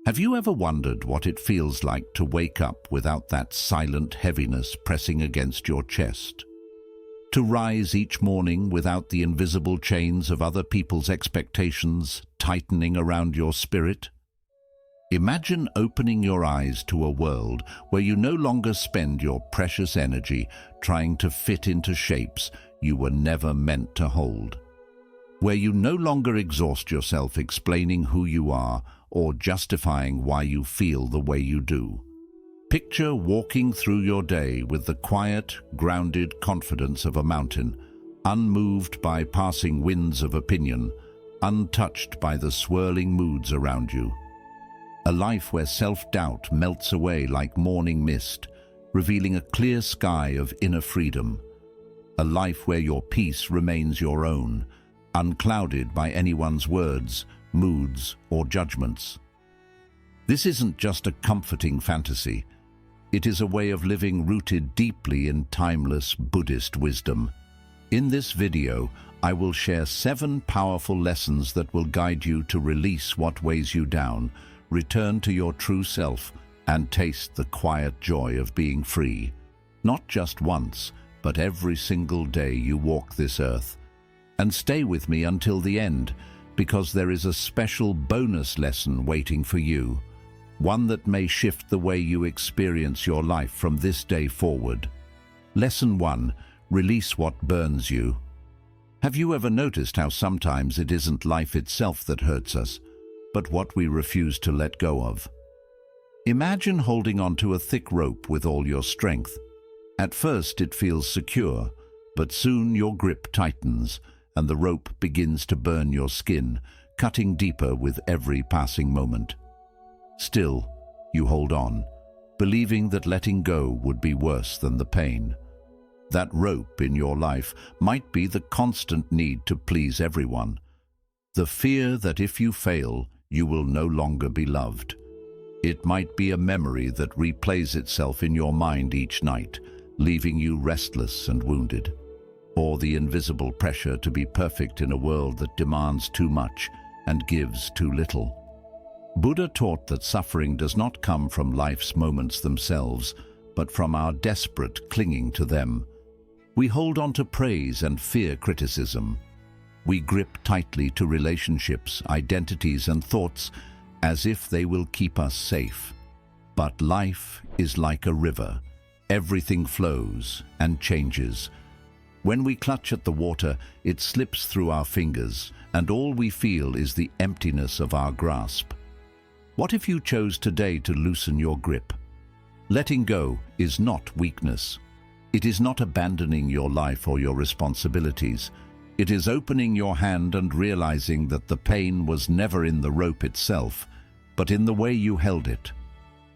Have you ever wondered what it feels like to wake up without that silent heaviness pressing against your chest? To rise each morning without the invisible chains of other people's expectations tightening around your spirit? Imagine opening your eyes to a world where you no longer spend your precious energy trying to fit into shapes you were never meant to hold. Where you no longer exhaust yourself explaining who you are or justifying why you feel the way you do. Picture walking through your day with the quiet, grounded confidence of a mountain, unmoved by passing winds of opinion, untouched by the swirling moods around you. A life where self-doubt melts away like morning mist, revealing a clear sky of inner freedom. A life where your peace remains your own, unclouded by anyone's words, moods, or judgments. This isn't just a comforting fantasy. It is a way of living rooted deeply in timeless Buddhist wisdom. In this video, I will share 7 powerful lessons that will guide you to release what weighs you down, return to your true self, and taste the quiet joy of being free. Not just once, but every single day you walk this earth. And stay with me until the end, because there is a special bonus lesson waiting for you. One that may shift the way you experience your life from this day forward. Lesson 1. Release what burns you. Have you ever noticed how sometimes it isn't life itself that hurts us, but what we refuse to let go of? Imagine holding onto a thick rope with all your strength. At first it feels secure, but soon your grip tightens, and the rope begins to burn your skin, cutting deeper with every passing moment. Still, you hold on, believing that letting go would be worse than the pain. That rope in your life might be the constant need to please everyone, the fear that if you fail, you will no longer be loved. It might be a memory that replays itself in your mind each night, leaving you restless and wounded. Or the invisible pressure to be perfect in a world that demands too much and gives too little. Buddha taught that suffering does not come from life's moments themselves, but from our desperate clinging to them. We hold on to praise and fear criticism. We grip tightly to relationships, identities, and thoughts as if they will keep us safe. But life is like a river. Everything flows and changes. When we clutch at the water, it slips through our fingers, and all we feel is the emptiness of our grasp. What if you chose today to loosen your grip? Letting go is not weakness. It is not abandoning your life or your responsibilities. It is opening your hand and realizing that the pain was never in the rope itself, but in the way you held it.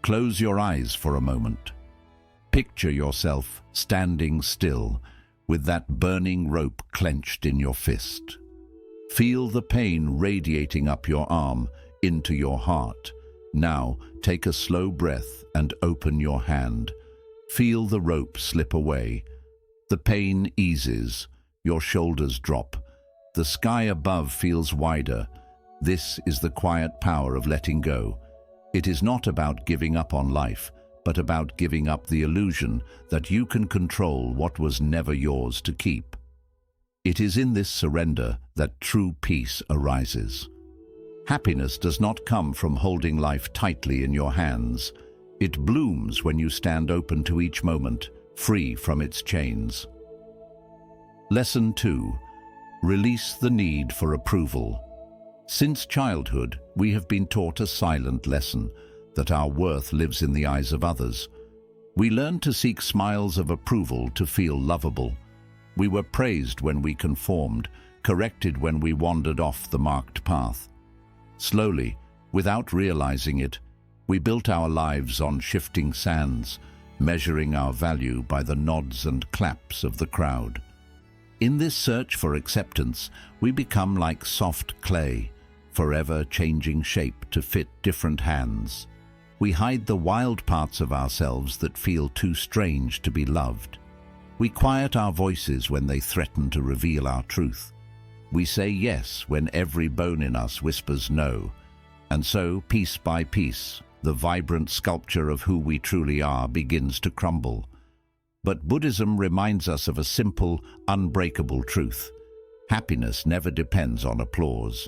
Close your eyes for a moment. Picture yourself standing still, with that burning rope clenched in your fist. Feel the pain radiating up your arm into your heart. Now, take a slow breath and open your hand. Feel the rope slip away. The pain eases. Your shoulders drop. The sky above feels wider. This is the quiet power of letting go. It is not about giving up on life, but about giving up the illusion that you can control what was never yours to keep. It is in this surrender that true peace arises. Happiness does not come from holding life tightly in your hands. It blooms when you stand open to each moment, free from its chains. Lesson 2. Release the need for approval. Since childhood, we have been taught a silent lesson, that our worth lives in the eyes of others. We learned to seek smiles of approval to feel lovable. We were praised when we conformed, corrected when we wandered off the marked path. Slowly, without realizing it, we built our lives on shifting sands, measuring our value by the nods and claps of the crowd. In this search for acceptance, we become like soft clay, forever changing shape to fit different hands. We hide the wild parts of ourselves that feel too strange to be loved. We quiet our voices when they threaten to reveal our truth. We say yes when every bone in us whispers no. And so, piece by piece, the vibrant sculpture of who we truly are begins to crumble. But Buddhism reminds us of a simple, unbreakable truth. Happiness never depends on applause.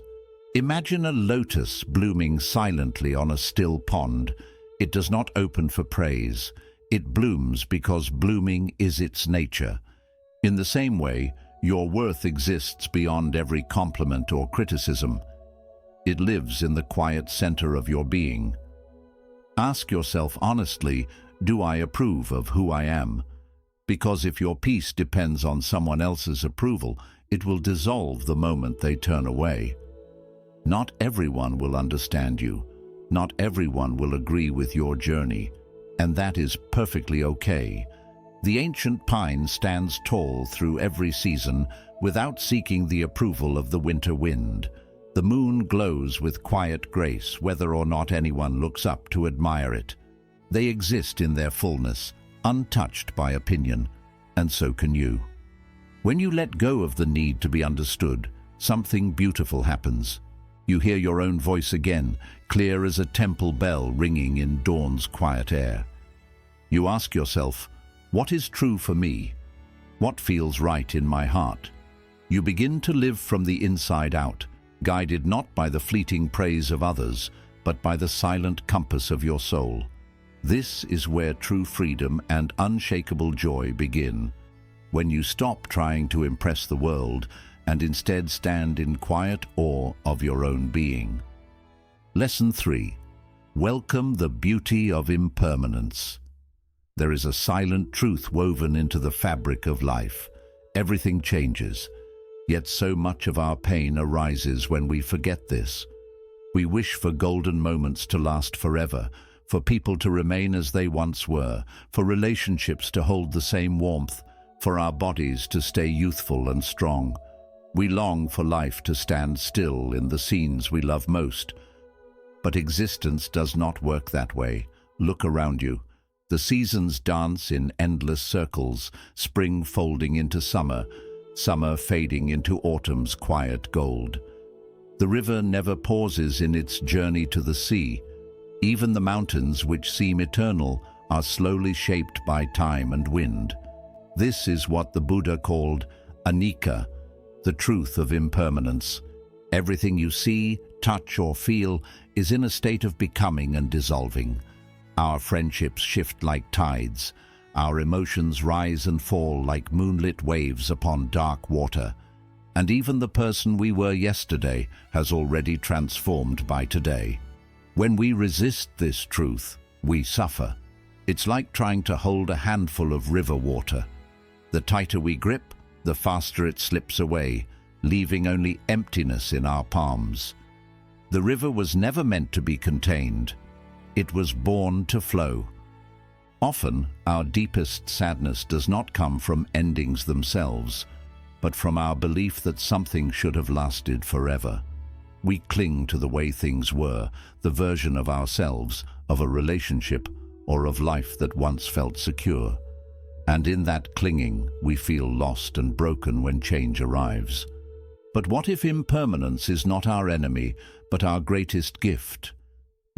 Imagine a lotus blooming silently on a still pond. It does not open for praise. It blooms because blooming is its nature. In the same way, your worth exists beyond every compliment or criticism. It lives in the quiet center of your being. Ask yourself honestly, do I approve of who I am? Because if your peace depends on someone else's approval, it will dissolve the moment they turn away. Not everyone will understand you. Not everyone will agree with your journey, and that is perfectly okay. The ancient pine stands tall through every season without seeking the approval of the winter wind. The moon glows with quiet grace whether or not anyone looks up to admire it. They exist in their fullness, untouched by opinion, and so can you. When you let go of the need to be understood, something beautiful happens. You hear your own voice again, clear as a temple bell ringing in dawn's quiet air. You ask yourself, what is true for me? What feels right in my heart? You begin to live from the inside out, guided not by the fleeting praise of others, but by the silent compass of your soul. This is where true freedom and unshakable joy begin. When you stop trying to impress the world and instead stand in quiet awe of your own being. Lesson 3. Welcome the beauty of impermanence. There is a silent truth woven into the fabric of life. Everything changes, yet so much of our pain arises when we forget this. We wish for golden moments to last forever, for people to remain as they once were, for relationships to hold the same warmth, for our bodies to stay youthful and strong. We long for life to stand still in the scenes we love most. But existence does not work that way. Look around you. The seasons dance in endless circles, spring folding into summer, summer fading into autumn's quiet gold. The river never pauses in its journey to the sea. Even the mountains, which seem eternal, are slowly shaped by time and wind. This is what the Buddha called anicca, the truth of impermanence. Everything you see, touch, or feel is in a state of becoming and dissolving. Our friendships shift like tides. Our emotions rise and fall like moonlit waves upon dark water. And even the person we were yesterday has already transformed by today. When we resist this truth, we suffer. It's like trying to hold a handful of river water. The tighter we grip, the faster it slips away, leaving only emptiness in our palms. The river was never meant to be contained. It was born to flow. Often, our deepest sadness does not come from endings themselves, but from our belief that something should have lasted forever. We cling to the way things were, the version of ourselves, of a relationship, or of life that once felt secure. And in that clinging, we feel lost and broken when change arrives. But what if impermanence is not our enemy, but our greatest gift?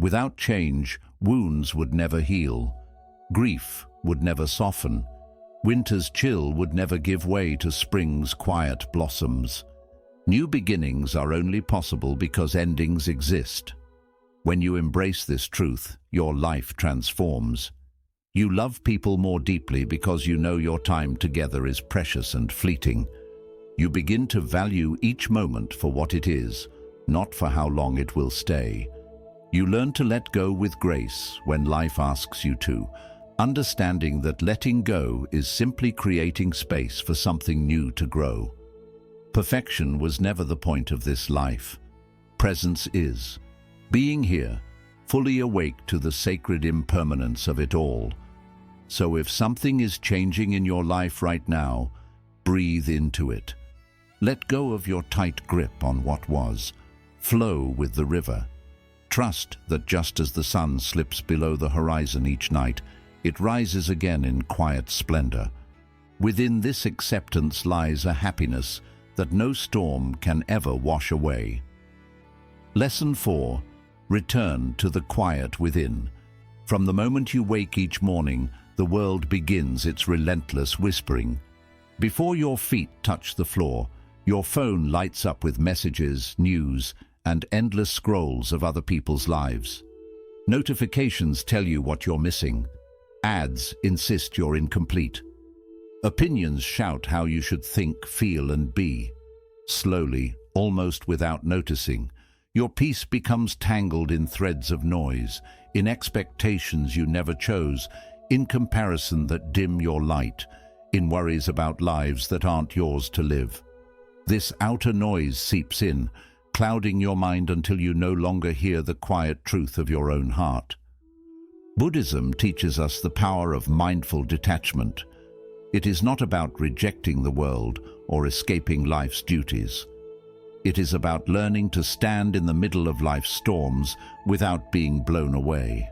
Without change, wounds would never heal. Grief would never soften. Winter's chill would never give way to spring's quiet blossoms. New beginnings are only possible because endings exist. When you embrace this truth, your life transforms. You love people more deeply because you know your time together is precious and fleeting. You begin to value each moment for what it is, not for how long it will stay. You learn to let go with grace when life asks you to, understanding that letting go is simply creating space for something new to grow. Perfection was never the point of this life. Presence is. Being here, fully awake to the sacred impermanence of it all. So if something is changing in your life right now, breathe into it. Let go of your tight grip on what was. Flow with the river. Trust that just as the sun slips below the horizon each night, it rises again in quiet splendor. Within this acceptance lies a happiness that no storm can ever wash away. Lesson 4. Return to the quiet within. From the moment you wake each morning, the world begins its relentless whispering. Before your feet touch the floor, your phone lights up with messages, news, and endless scrolls of other people's lives. Notifications tell you what you're missing. Ads insist you're incomplete. Opinions shout how you should think, feel, and be. Slowly, almost without noticing, your peace becomes tangled in threads of noise, in expectations you never chose, in comparison that dim your light, in worries about lives that aren't yours to live. This outer noise seeps in, clouding your mind until you no longer hear the quiet truth of your own heart. Buddhism teaches us the power of mindful detachment. It is not about rejecting the world or escaping life's duties. It is about learning to stand in the middle of life's storms without being blown away.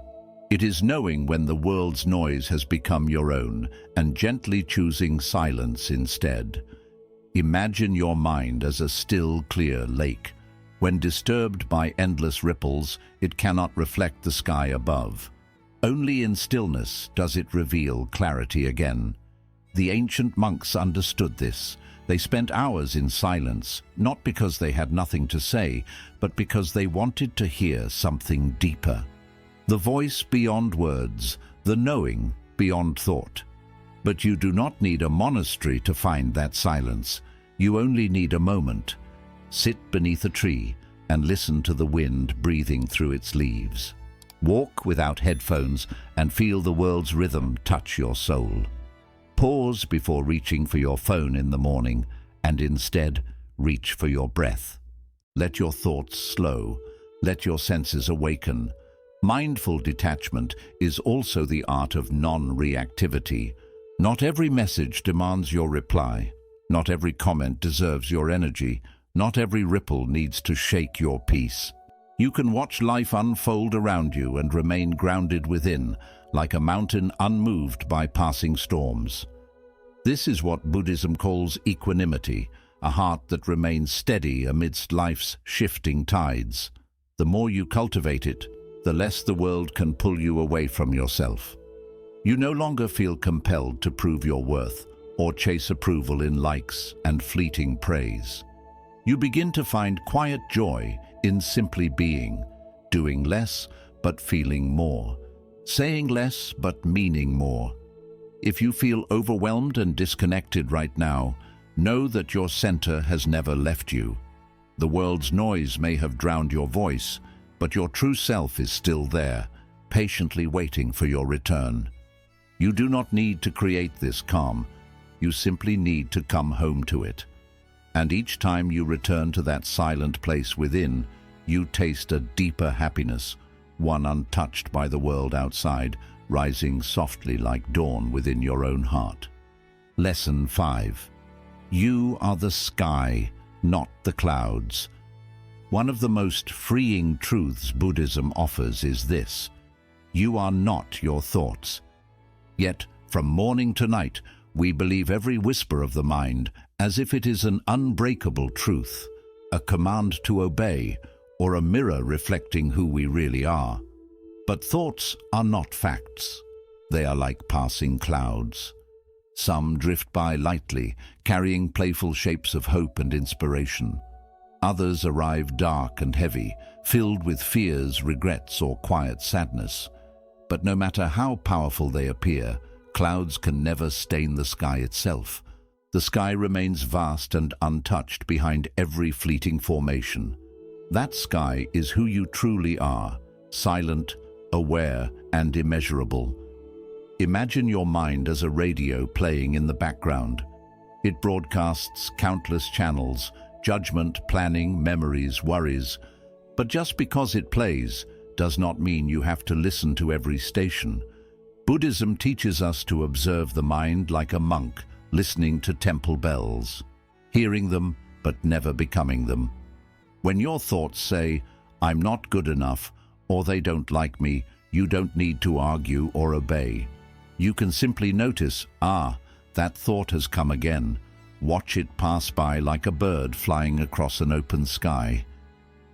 It is knowing when the world's noise has become your own and gently choosing silence instead. Imagine your mind as a still, clear lake. When disturbed by endless ripples, it cannot reflect the sky above. Only in stillness does it reveal clarity again. The ancient monks understood this. They spent hours in silence, not because they had nothing to say, but because they wanted to hear something deeper. The voice beyond words, the knowing beyond thought. But you do not need a monastery to find that silence. You only need a moment. Sit beneath a tree and listen to the wind breathing through its leaves. Walk without headphones and feel the world's rhythm touch your soul. Pause before reaching for your phone in the morning and instead reach for your breath. Let your thoughts slow. Let your senses awaken. Mindful detachment is also the art of non-reactivity. Not every message demands your reply. Not every comment deserves your energy. Not every ripple needs to shake your peace. You can watch life unfold around you and remain grounded within, like a mountain unmoved by passing storms. This is what Buddhism calls equanimity, a heart that remains steady amidst life's shifting tides. The more you cultivate it, the less the world can pull you away from yourself. You no longer feel compelled to prove your worth or chase approval in likes and fleeting praise. You begin to find quiet joy in simply being, doing less but feeling more, saying less but meaning more. If you feel overwhelmed and disconnected right now, know that your center has never left you. The world's noise may have drowned your voice, but your true self is still there, patiently waiting for your return. You do not need to create this calm. You simply need to come home to it. And each time you return to that silent place within, you taste a deeper happiness, one untouched by the world outside, rising softly like dawn within your own heart. Lesson 5. You are the sky, not the clouds. One of the most freeing truths Buddhism offers is this: you are not your thoughts. Yet, from morning to night, we believe every whisper of the mind as if it is an unbreakable truth, a command to obey, or a mirror reflecting who we really are. But thoughts are not facts. They are like passing clouds. Some drift by lightly, carrying playful shapes of hope and inspiration. Others arrive dark and heavy, filled with fears, regrets, or quiet sadness. But no matter how powerful they appear, clouds can never stain the sky itself. The sky remains vast and untouched behind every fleeting formation. That sky is who you truly are, silent, aware, and immeasurable. Imagine your mind as a radio playing in the background. It broadcasts countless channels, judgment, planning, memories, worries. But just because it plays does not mean you have to listen to every station. Buddhism teaches us to observe the mind like a monk, listening to temple bells, hearing them but never becoming them. When your thoughts say, "I'm not good enough," or "they don't like me," you don't need to argue or obey. You can simply notice, that thought has come again. Watch it pass by like a bird flying across an open sky.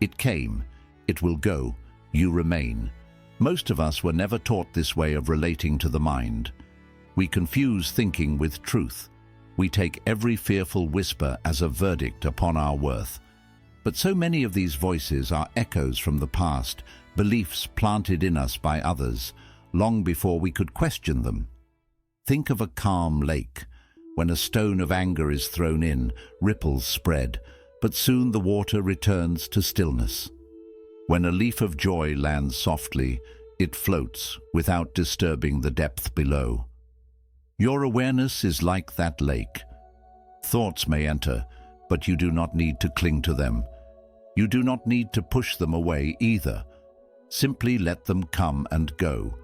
It came, it will go, you remain. Most of us were never taught this way of relating to the mind. We confuse thinking with truth. We take every fearful whisper as a verdict upon our worth. But so many of these voices are echoes from the past, beliefs planted in us by others, long before we could question them. Think of a calm lake. When a stone of anger is thrown in, ripples spread, but soon the water returns to stillness. When a leaf of joy lands softly, it floats without disturbing the depth below. Your awareness is like that lake. Thoughts may enter, but you do not need to cling to them. You do not need to push them away either. Simply let them come and go.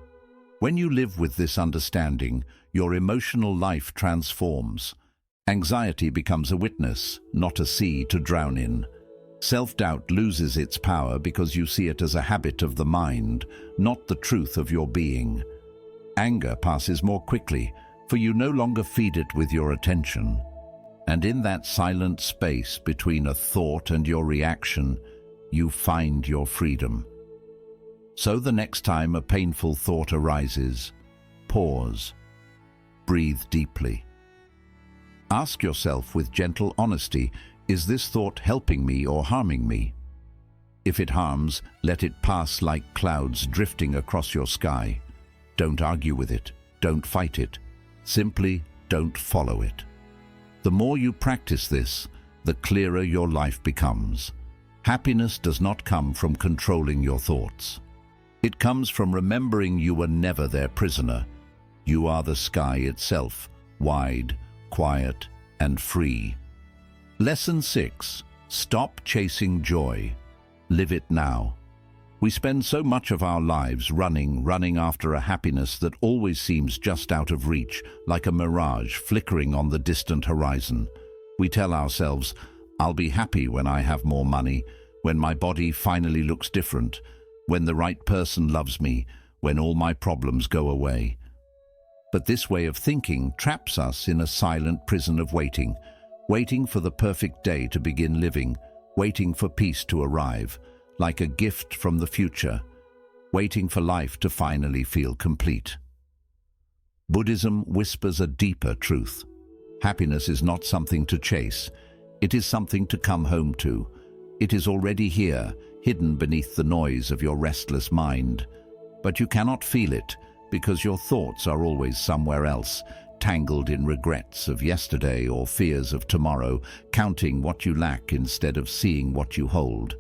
When you live with this understanding, your emotional life transforms. Anxiety becomes a witness, not a sea to drown in. Self-doubt loses its power because you see it as a habit of the mind, not the truth of your being. Anger passes more quickly, for you no longer feed it with your attention. And in that silent space between a thought and your reaction, you find your freedom. So the next time a painful thought arises, pause. Breathe deeply. Ask yourself with gentle honesty, is this thought helping me or harming me? If it harms, let it pass like clouds drifting across your sky. Don't argue with it. Don't fight it. Simply don't follow it. The more you practice this, the clearer your life becomes. Happiness does not come from controlling your thoughts. It comes from remembering you were never their prisoner. You are the sky itself, wide, quiet, and free. Lesson 6. Stop chasing joy. Live it now. We spend so much of our lives running after a happiness that always seems just out of reach, like a mirage flickering on the distant horizon. We tell ourselves, I'll be happy when I have more money, when my body finally looks different, when the right person loves me, when all my problems go away. But this way of thinking traps us in a silent prison of waiting for the perfect day to begin living, waiting for peace to arrive, like a gift from the future, waiting for life to finally feel complete. Buddhism whispers a deeper truth. Happiness is not something to chase. It is something to come home to. It is already here, hidden beneath the noise of your restless mind. But you cannot feel it because your thoughts are always somewhere else, tangled in regrets of yesterday or fears of tomorrow, counting what you lack instead of seeing what you hold.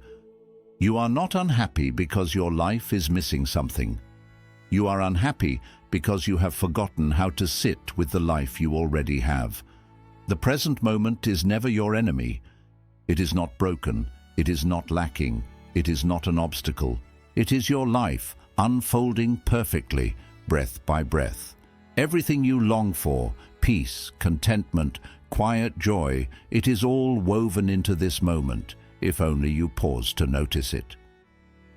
You are not unhappy because your life is missing something. You are unhappy because you have forgotten how to sit with the life you already have. The present moment is never your enemy. It is not broken. It is not lacking. It is not an obstacle. It is your life, unfolding perfectly, breath by breath. Everything you long for, peace, contentment, quiet joy, it is all woven into this moment, if only you pause to notice it.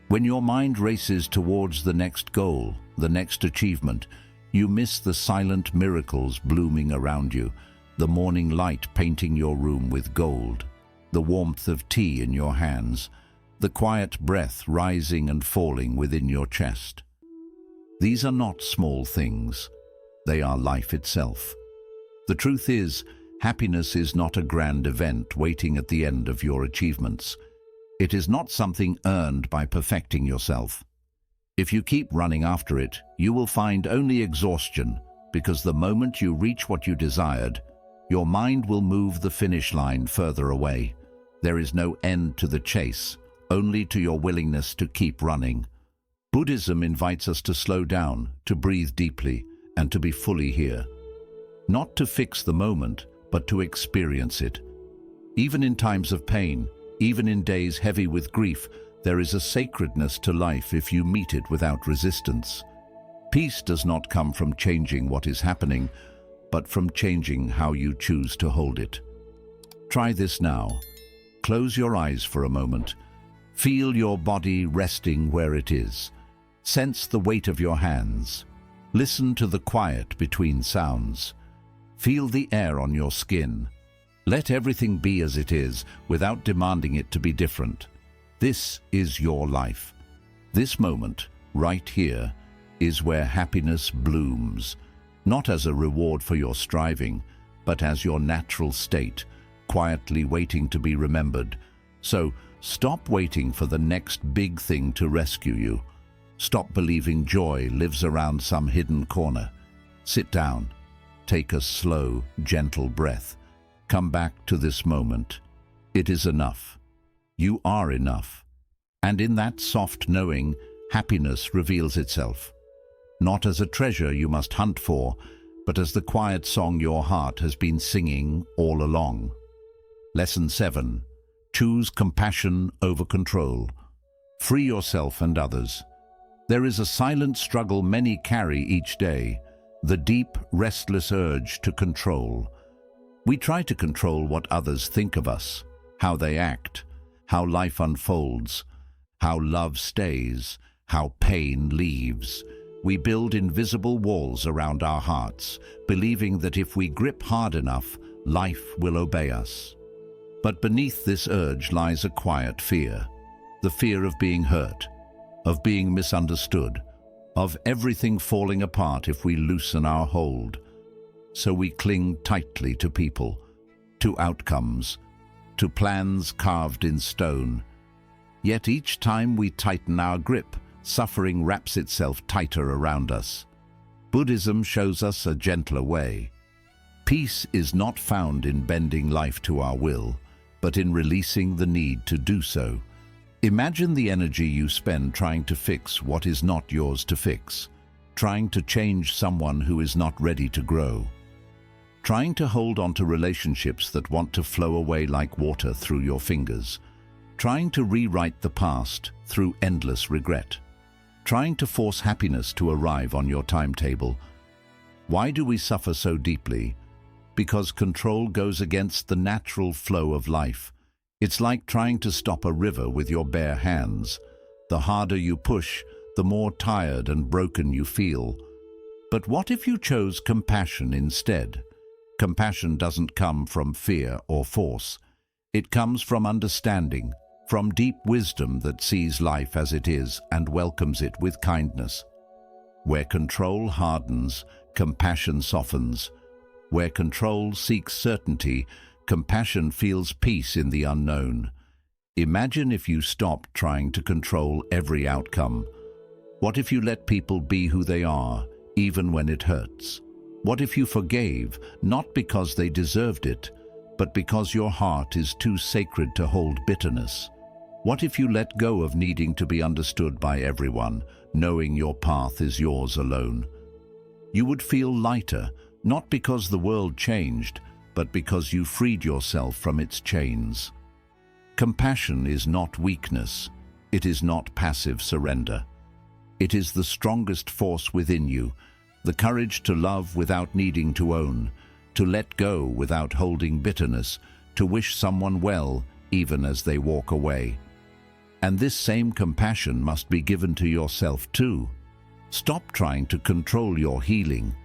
When your mind races towards the next goal, the next achievement, you miss the silent miracles blooming around you, the morning light painting your room with gold, the warmth of tea in your hands, the quiet breath rising and falling within your chest. These are not small things. They are life itself. The truth is, happiness is not a grand event waiting at the end of your achievements. It is not something earned by perfecting yourself. If you keep running after it, you will find only exhaustion, because the moment you reach what you desired, your mind will move the finish line further away. There is no end to the chase, only to your willingness to keep running. Buddhism invites us to slow down, to breathe deeply, and to be fully here. Not to fix the moment, but to experience it. Even in times of pain, even in days heavy with grief, there is a sacredness to life if you meet it without resistance. Peace does not come from changing what is happening, but from changing how you choose to hold it. Try this now. Close your eyes for a moment. Feel your body resting where it is. Sense the weight of your hands. Listen to the quiet between sounds. Feel the air on your skin. Let everything be as it is, without demanding it to be different. This is your life. This moment, right here, is where happiness blooms, not as a reward for your striving, but as your natural state, quietly waiting to be remembered. So, stop waiting for the next big thing to rescue you. Stop believing joy lives around some hidden corner. Sit down. Take a slow, gentle breath. Come back to this moment. It is enough. You are enough. And in that soft knowing, happiness reveals itself. Not as a treasure you must hunt for, but as the quiet song your heart has been singing all along. Lesson 7. Choose compassion over control. Free yourself and others. There is a silent struggle many carry each day, the deep, restless urge to control. We try to control what others think of us, how they act, how life unfolds, how love stays, how pain leaves. We build invisible walls around our hearts, believing that if we grip hard enough, life will obey us. But beneath this urge lies a quiet fear, the fear of being hurt, of being misunderstood, of everything falling apart if we loosen our hold. So we cling tightly to people, to outcomes, to plans carved in stone. Yet each time we tighten our grip, suffering wraps itself tighter around us. Buddhism shows us a gentler way. Peace is not found in bending life to our will, but in releasing the need to do so. Imagine the energy you spend trying to fix what is not yours to fix, trying to change someone who is not ready to grow, trying to hold on to relationships that want to flow away like water through your fingers, trying to rewrite the past through endless regret, trying to force happiness to arrive on your timetable. Why do we suffer so deeply? Because control goes against the natural flow of life. It's like trying to stop a river with your bare hands. The harder you push, the more tired and broken you feel. But what if you chose compassion instead? Compassion doesn't come from fear or force. It comes from understanding, from deep wisdom that sees life as it is and welcomes it with kindness. Where control hardens, compassion softens. Where control seeks certainty, compassion feels peace in the unknown. Imagine if you stopped trying to control every outcome. What if you let people be who they are, even when it hurts? What if you forgave, not because they deserved it, but because your heart is too sacred to hold bitterness? What if you let go of needing to be understood by everyone, knowing your path is yours alone? You would feel lighter, not because the world changed, but because you freed yourself from its chains. Compassion is not weakness. It is not passive surrender. It is the strongest force within you, the courage to love without needing to own, to let go without holding bitterness, to wish someone well even as they walk away. And this same compassion must be given to yourself too. Stop trying to control your healing.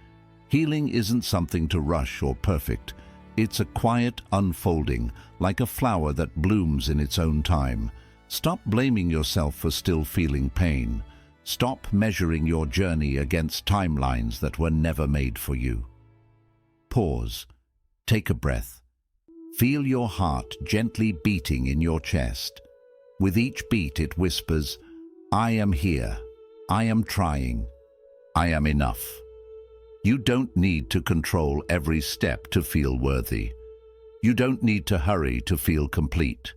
Healing isn't something to rush or perfect. It's a quiet unfolding, like a flower that blooms in its own time. Stop blaming yourself for still feeling pain. Stop measuring your journey against timelines that were never made for you. Pause. Take a breath. Feel your heart gently beating in your chest. With each beat it whispers, "I am here. I am trying. I am enough." You don't need to control every step to feel worthy. You don't need to hurry to feel complete.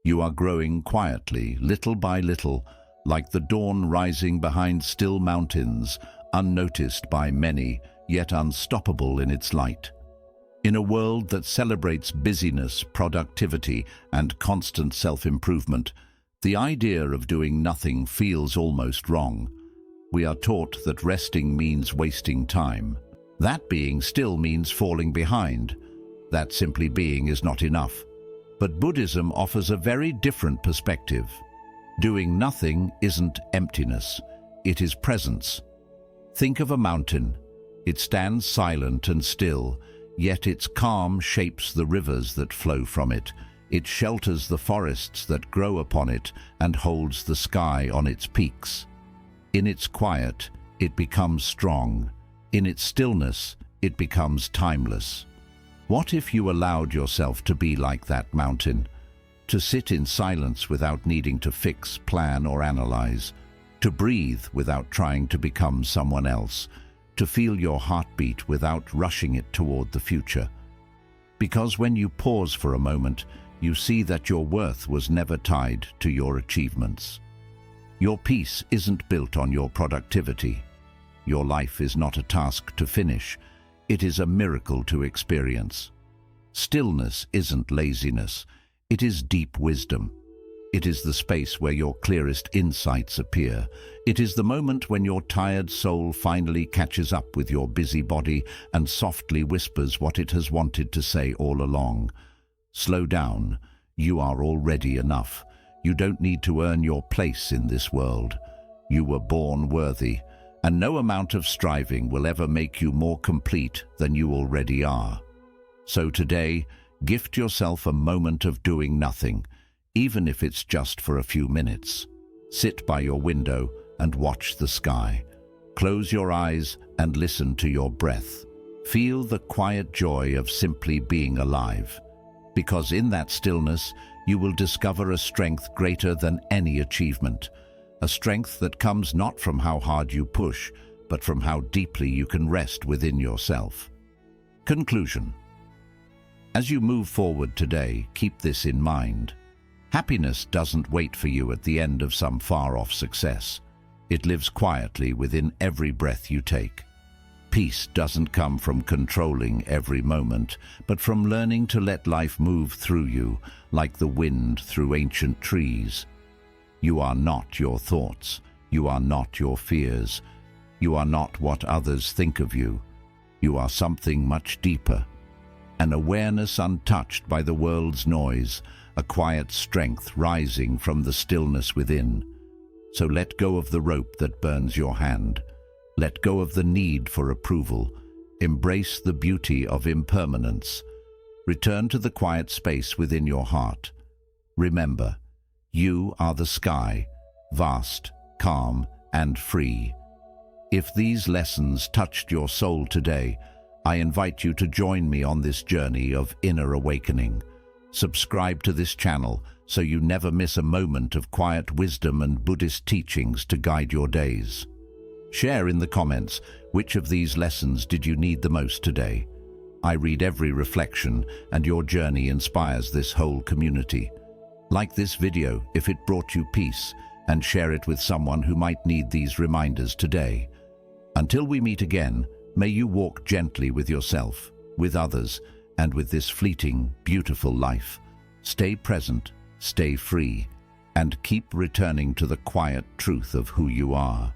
You are growing quietly, little by little, like the dawn rising behind still mountains, unnoticed by many, yet unstoppable in its light. In a world that celebrates busyness, productivity, and constant self-improvement, the idea of doing nothing feels almost wrong. We are taught that resting means wasting time. That being still means falling behind. That simply being is not enough. But Buddhism offers a very different perspective. Doing nothing isn't emptiness. It is presence. Think of a mountain. It stands silent and still, yet its calm shapes the rivers that flow from it. It shelters the forests that grow upon it and holds the sky on its peaks. In its quiet, it becomes strong. In its stillness, it becomes timeless. What if you allowed yourself to be like that mountain? To sit in silence without needing to fix, plan, or analyze. To breathe without trying to become someone else. To feel your heartbeat without rushing it toward the future. Because when you pause for a moment, you see that your worth was never tied to your achievements. Your peace isn't built on your productivity. Your life is not a task to finish. It is a miracle to experience. Stillness isn't laziness. It is deep wisdom. It is the space where your clearest insights appear. It is the moment when your tired soul finally catches up with your busy body and softly whispers what it has wanted to say all along. Slow down. You are already enough. You don't need to earn your place in this world. You were born worthy, and no amount of striving will ever make you more complete than you already are. So today, gift yourself a moment of doing nothing, even if it's just for a few minutes. Sit by your window and watch the sky. Close your eyes and listen to your breath. Feel the quiet joy of simply being alive. Because in that stillness, you will discover a strength greater than any achievement. A strength that comes not from how hard you push, but from how deeply you can rest within yourself. Conclusion. As you move forward today, keep this in mind. Happiness doesn't wait for you at the end of some far-off success. It lives quietly within every breath you take. Peace doesn't come from controlling every moment, but from learning to let life move through you, like the wind through ancient trees. You are not your thoughts. You are not your fears. You are not what others think of you. You are something much deeper. An awareness untouched by the world's noise, a quiet strength rising from the stillness within. So let go of the rope that burns your hand. Let go of the need for approval. Embrace the beauty of impermanence. Return to the quiet space within your heart. Remember, you are the sky, vast, calm, and free. If these lessons touched your soul today, I invite you to join me on this journey of inner awakening. Subscribe to this channel so you never miss a moment of quiet wisdom and Buddhist teachings to guide your days. Share in the comments which of these lessons did you need the most today. I read every reflection, and your journey inspires this whole community. Like this video if it brought you peace, and share it with someone who might need these reminders today. Until we meet again, may you walk gently with yourself, with others, and with this fleeting, beautiful life. Stay present, stay free, and keep returning to the quiet truth of who you are.